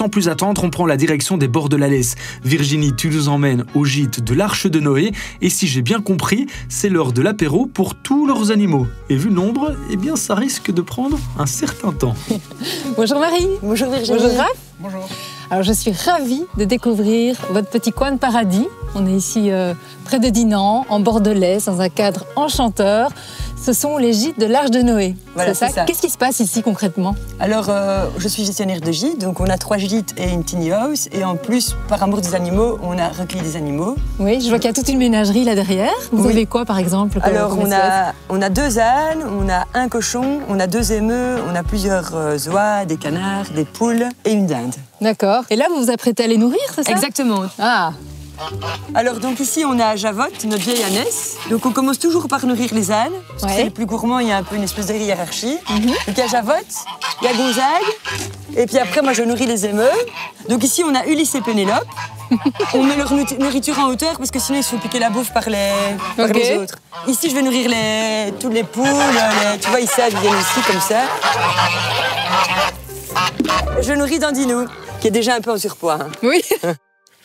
sans plus attendre, on prend la direction des bords de la Lesse. Virginie, tu nous emmènes au gîte de l'Arche de Noé. Et si j'ai bien compris, c'est l'heure de l'apéro pour tous leurs animaux. Et vu le nombre, eh bien ça risque de prendre un certain temps. Bonjour Marie. Bonjour Virginie. Bonjour Raph. Bonjour. Alors je suis ravie de découvrir votre petit coin de paradis. On est ici près de Dinan, en bord de l'Est, dans un cadre enchanteur. Ce sont les gîtes de l'Arche de Noé. Voilà, c'est ça. Qu'est-ce qui se passe ici concrètement? Alors, je suis gestionnaire de gîtes, donc on a 3 gîtes et une tiny house. Et en plus, par amour des animaux, on a recueilli des animaux. Oui, je vois qu'il y a toute une ménagerie là derrière. Vous avez quoi par exemple? Alors, on a 2 ânes, on a un cochon, on a 2 émeus, on a plusieurs oies, des canards, des poules et une dinde. D'accord. Et là, vous vous apprêtez à les nourrir, c'est ça? Exactement. Ah. Alors donc ici on a Javotte, notre vieille ânesse. Donc on commence toujours par nourrir les ânes, parce que c'est le plus gourmand, il y a un peu une espèce de hiérarchie. Donc il y a Javotte, il y a Gonzague, et puis après moi je nourris les émeus. Donc ici on a Ulysse et Pénélope. On met leur nourriture en hauteur parce que sinon ils se font piquer la bouffe par les autres. Ici je vais nourrir toutes les poules, tu vois ici elles viennent ici comme ça. Je nourris Dandinou, qui est déjà un peu en surpoids. Hein. Oui.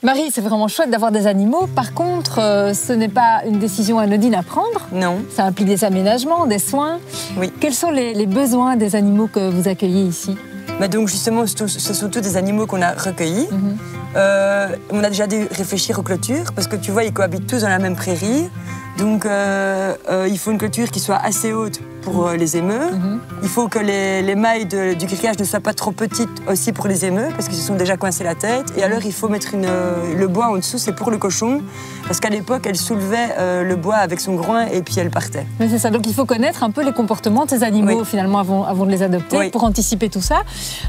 Marie, c'est vraiment chouette d'avoir des animaux. Par contre, ce n'est pas une décision anodine à prendre. Non. Ça implique des aménagements, des soins. Oui. Quels sont les besoins des animaux que vous accueillez ici? Bah donc justement, ce sont tous des animaux qu'on a recueillis. On a déjà dû réfléchir aux clôtures, parce que tu vois, ils cohabitent tous dans la même prairie. Donc il faut une clôture qui soit assez haute pour les émeus. Il faut que les mailles du grillage ne soient pas trop petites aussi pour les émeus, parce qu'ils se sont déjà coincés la tête. Et alors il faut mettre le bois en dessous, c'est pour le cochon, parce qu'à l'époque, elle soulevait le bois avec son groin et puis elle partait. Mais c'est ça, donc il faut connaître un peu les comportements de ces animaux finalement avant de les adopter. Pour anticiper tout ça,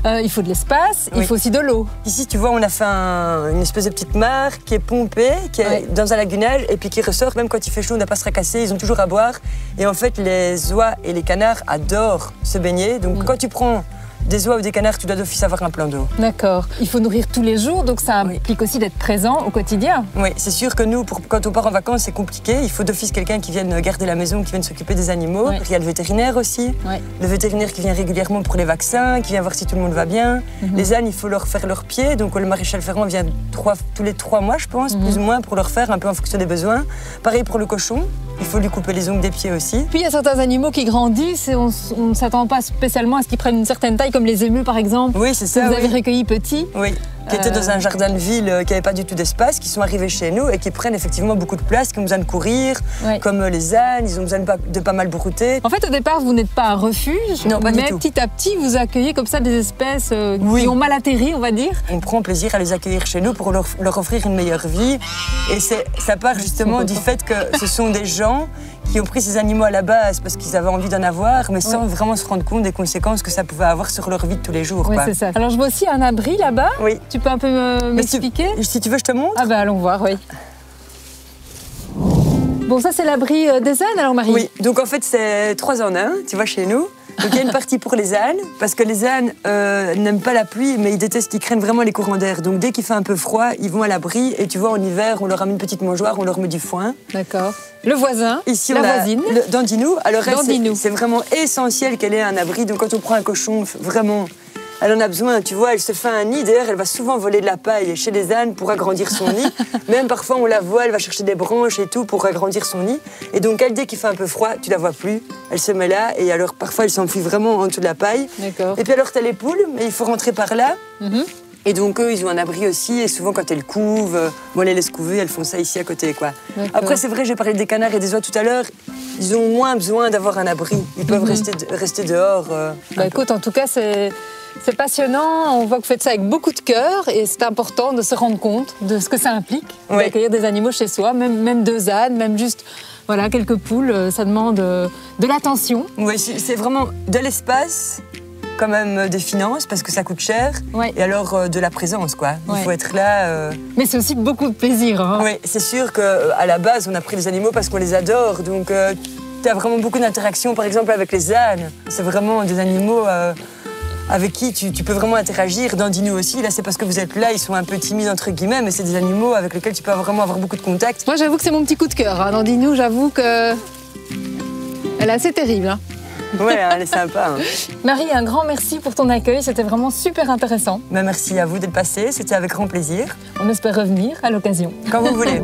il faut de l'espace, il faut aussi de l'eau. Ici, tu vois, on a fait une espèce de petite mare qui est pompée, qui est dans un lagunage et puis qui ressort, même quand il fait chaud, on n'a pas à se fracasser, ils ont toujours à boire. Et en fait, les oies et les canards adorent se baigner. Donc quand tu prends des oies ou des canards, tu dois d'office avoir un plan d'eau. D'accord. Il faut nourrir tous les jours, donc ça implique aussi d'être présent au quotidien. Oui, c'est sûr que nous, quand on part en vacances, c'est compliqué. Il faut d'office quelqu'un qui vienne garder la maison, qui vienne s'occuper des animaux. Il y a le vétérinaire aussi. Le vétérinaire qui vient régulièrement pour les vaccins, qui vient voir si tout le monde va bien. Les ânes, il faut leur faire leurs pieds. Donc le maréchal Ferrand vient tous les 3 mois, je pense, plus ou moins, pour leur faire un peu en fonction des besoins. Pareil pour le cochon. Il faut lui couper les ongles des pieds aussi. Puis il y a certains animaux qui grandissent et on ne s'attend pas spécialement à ce qu'ils prennent une certaine taille, comme les émeus par exemple. Oui, c'est ça. Que vous avez recueillis petits. Oui, qui étaient dans un jardin de ville qui n'avait pas du tout d'espace, qui sont arrivés chez nous et qui prennent effectivement beaucoup de place, qui ont besoin de courir, comme les ânes, ils ont besoin de pas mal brouter. En fait, au départ, vous n'êtes pas un refuge, non, pas mais du tout. Petit à petit, vous accueillez comme ça des espèces qui ont mal atterri, on va dire. On prend plaisir à les accueillir chez nous pour leur offrir une meilleure vie. Et ça part justement du fait que ce sont des gens qui ont pris ces animaux à la base parce qu'ils avaient envie d'en avoir, mais sans vraiment se rendre compte des conséquences que ça pouvait avoir sur leur vie de tous les jours. Oui, c'est ça. Alors je vois aussi un abri là-bas. Oui. Tu peux un peu m'expliquer? Si tu veux, je te montre. Ah ben allons voir, oui. Bon, ça c'est l'abri des ânes alors, Marie? Oui, donc en fait c'est 3 en 1, tu vois, chez nous. Donc il y a une partie pour les ânes, parce que les ânes n'aiment pas la pluie, mais ils craignent vraiment les courants d'air. Donc dès qu'il fait un peu froid, ils vont à l'abri. Et tu vois, en hiver, on leur amène une petite mangeoire, on leur met du foin. D'accord. Le voisin, ici, la voisine. Dandinou. Alors c'est vraiment essentiel qu'elle ait un abri. Donc quand on prend un cochon, vraiment, elle en a besoin. Tu vois, elle se fait un nid. D'ailleurs, elle va souvent voler de la paille chez les ânes pour agrandir son nid. Même parfois, on la voit, elle va chercher des branches et tout pour agrandir son nid. Et donc, elle, dès qu'il fait un peu froid, tu la vois plus. Elle se met là et alors parfois, elle s'enfuit vraiment en dessous de la paille. D'accord. Et puis alors, tu as les poules, mais il faut rentrer par là. Et donc, eux, ils ont un abri aussi. Et souvent, quand elles couvent, on les laisse couver, elles font ça ici à côté, quoi. Après, c'est vrai, j'ai parlé des canards et des oies tout à l'heure. Ils ont moins besoin d'avoir un abri. Ils peuvent rester dehors. Écoute, en tout cas, c'est passionnant. On voit que vous faites ça avec beaucoup de cœur. Et c'est important de se rendre compte de ce que ça implique d'accueillir des animaux chez soi. Même 2 ânes, même juste quelques poules. Ça demande de l'attention. Oui, c'est vraiment de l'espace. Quand même des finances parce que ça coûte cher et alors de la présence quoi. Il faut être là. Mais c'est aussi beaucoup de plaisir. Hein. Oui, c'est sûr qu'à la base on a pris les animaux parce qu'on les adore donc tu as vraiment beaucoup d'interactions par exemple avec les ânes. C'est vraiment des animaux avec qui tu peux vraiment interagir. Dandinou aussi, là c'est parce que vous êtes là, ils sont un peu timides entre guillemets mais c'est des animaux avec lesquels tu peux vraiment avoir beaucoup de contact. Moi j'avoue que c'est mon petit coup de cœur. Hein. Dandinou, j'avoue que elle est assez terrible. Hein. Ouais, elle est sympa. Hein. Marie, un grand merci pour ton accueil, c'était vraiment super intéressant. Merci à vous d'être passé, c'était avec grand plaisir. On espère revenir à l'occasion. Quand vous voulez.